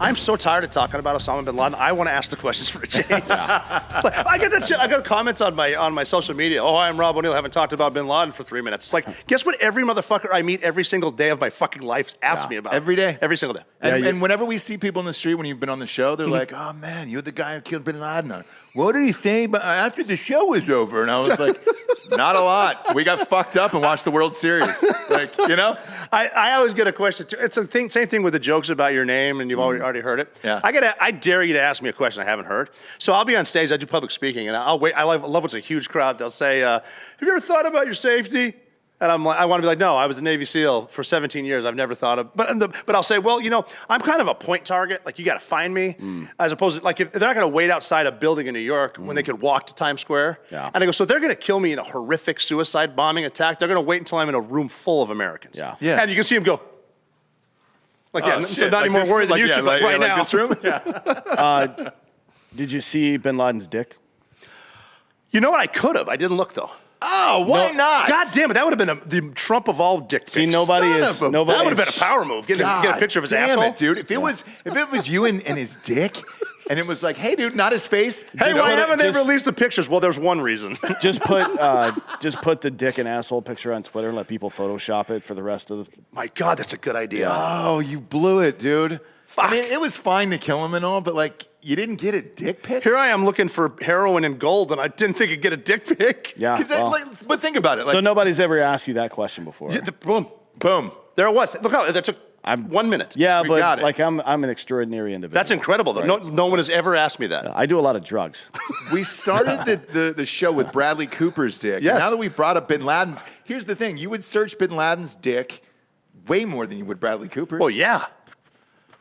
I'm so tired of talking about Osama bin Laden. I want to ask the questions for a change. It's like, I get that shit. I got comments on my social media. Oh, I'm Rob O'Neill. I haven't talked about bin Laden for 3 minutes. It's like, guess what? Every motherfucker I meet every single day of my fucking life asks me about. Every day. Every single day. And whenever we see people in the street when you've been on the show, they're like, "Oh man, you're the guy who killed bin Laden." What did he think after the show was over? And I was like, not a lot. We got fucked up and watched the World Series. Like, you know? I always get a question too. It's a thing, same thing with the jokes about your name, and you've already heard it. Yeah. I dare you to ask me a question I haven't heard. So I'll be on stage, I do public speaking, and I'll wait. I love when it's a huge crowd. They'll say, have you ever thought about your safety? And I want to be like, no, I was a Navy SEAL for 17 years. I've never thought of, but I'll say, well, you know, I'm kind of a point target. Like, you got to find me, as opposed to, like, if they're not going to wait outside a building in New York when they could walk to Times Square. Yeah. And I go, so they're going to kill me in a horrific suicide bombing attack. They're going to wait until I'm in a room full of Americans. Yeah. Yeah. And you can see them go, like, so not any more worried than you should, like, right now. This room? Yeah. Did you see bin Laden's dick? You know what? I could have. I didn't look though. Oh, why not? God damn it! That would have been the Trump of all dick pics. See, nobody is. That would have been a power move. Get a picture of his damn asshole, it, dude. If it was you and his dick, and it was like, hey, dude, not his face. Hey, why haven't they released the pictures? Well, there's one reason. Just put the dick and asshole picture on Twitter and let people Photoshop it for the rest of the. My God, that's a good idea. Oh, you blew it, dude. Fuck. I mean, it was fine to kill him and all, but like, you didn't get a dick pic? Here I am looking for heroin and gold, and I didn't think I'd get a dick pic. Yeah. But think about it. Like, So nobody's ever asked you that question before. Yeah, boom. boom. There it was. Look how that took 1 minute. Yeah, We got but it. like I'm an extraordinary individual. That's incredible, though. Right. No one has ever asked me that. I do a lot of drugs. We started the show with Bradley Cooper's dick. Yes. And now that we brought up bin Laden's, here's the thing. You would search bin Laden's dick way more than you would Bradley Cooper's. Oh, yeah.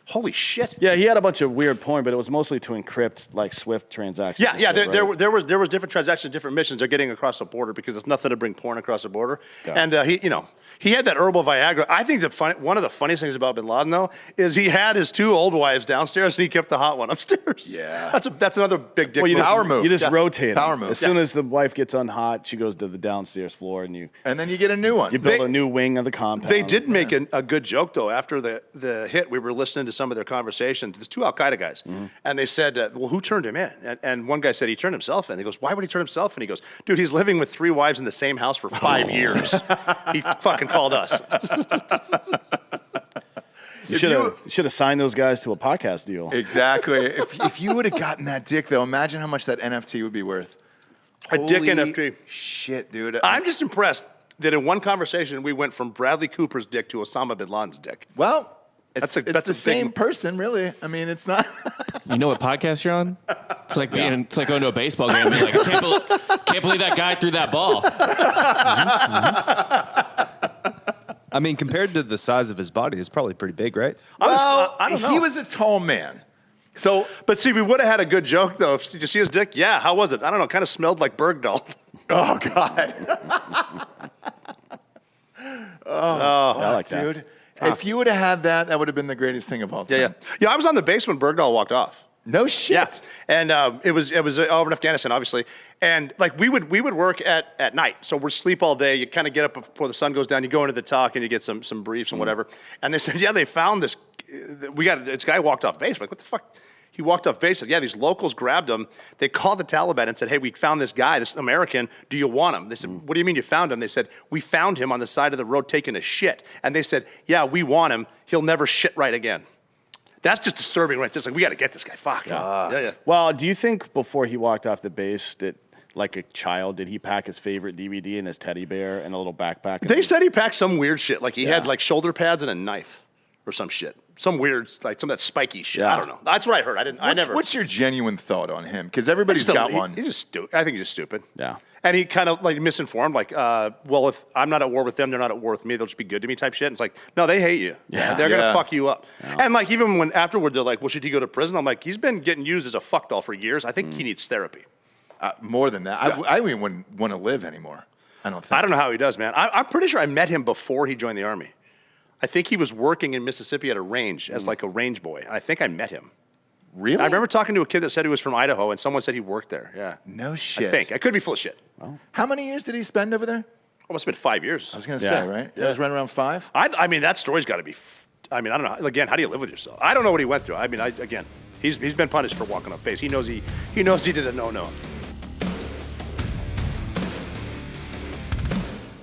Holy shit. Yeah, he had a bunch of weird porn, but it was mostly to encrypt like Swift transactions. Yeah, and shit, there right? was different transactions, different missions. They're getting across the border because it's nothing to bring porn across the border. Yeah. And he had that herbal Viagra. I think one of the funniest things about bin Laden though is he had his two old wives downstairs and he kept the hot one upstairs. Yeah, that's another big dick. Well, power move. You just rotate Power them. move. As soon as the wife gets unhot, she goes to the downstairs floor, and then you get a new one. you build a new wing of the compound. They did make a good joke though after the hit. We were listening to some of their conversations. There's two Al Qaeda guys, and they said, "Well, who turned him in?" And one guy said he turned himself in. He goes, "Why would he turn himself in?" He goes, "Dude, he's living with 3 wives in the same house for 5 years. He fucking called us." You should have signed those guys to a podcast deal. Exactly. if you would have gotten that dick, though, imagine how much that NFT would be worth. A dick Holy NFT. Shit, dude. I'm just impressed that in one conversation we went from Bradley Cooper's dick to Osama bin Laden's dick. Well, That's it's a the big- same person, really. I mean, it's not. You know what podcast you're on? It's like it's like going to a baseball game and being like, I can't believe that guy threw that ball. I mean, compared to the size of his body, it's probably pretty big, right? Well, I don't know. he was a tall man. So, But see, we would have had a good joke though. Did you see his dick? Yeah. How was it? I don't know. Kind of smelled like Bergdahl. oh God, I like that. dude. If you would have had that, that would have been the greatest thing of all time. Yeah. I was on the base when Bergdahl walked off. No shit. Yeah, and it was over in Afghanistan, obviously, and like we would work at night, so we're sleep all day. You kind of get up before the sun goes down. You go into the talk and you get some briefs and whatever. And they said, yeah, they found this. This guy walked off base. I'm like, what the fuck? He walked off base. Said, yeah, these locals grabbed him. They called the Taliban and said, hey, we found this guy, this American. Do you want him? They said, what do you mean you found him? They said, we found him on the side of the road taking a shit. And they said, yeah, we want him. He'll never shit right again. That's just disturbing, right? Just like, we got to get this guy. Fuck. Yeah. Well, do you think before he walked off the base that, like a child, did he pack his favorite DVD and his teddy bear and a little backpack? They said he packed some weird shit. Like he had like shoulder pads and a knife or some shit. Some weird, like some of that spiky shit. Yeah. I don't know. That's what I heard. I never. What's your genuine thought on him? Because everybody's got one. He's just stupid. I think he's just stupid. Yeah. And he kind of like misinformed, like, well, if I'm not at war with them, they're not at war with me. They'll just be good to me, type shit. And it's like, no, they hate you. Yeah. They're gonna Yeah. fuck you up. And like, even when afterward, they're like, well, should he go to prison? I'm like, he's been getting used as a fuck doll for years. I think he needs therapy. More than that. I wouldn't want to live anymore. I don't think. I don't know how he does, man. I'm pretty sure I met him before he joined the army. I think he was working in Mississippi at a range as like a range boy. I think I met him. Really? I remember talking to a kid that said he was from Idaho, and someone said he worked there. Yeah. No shit. I think. I could be full of shit. How many years did he spend over there? Almost been 5 years. I was going to say, right? Yeah. It was right around 5? I mean, that story's got to be I mean, I don't know. Again, how do you live with yourself? I don't know what he went through. I mean, again, he's been punished for walking off base. He knows he did a no-no.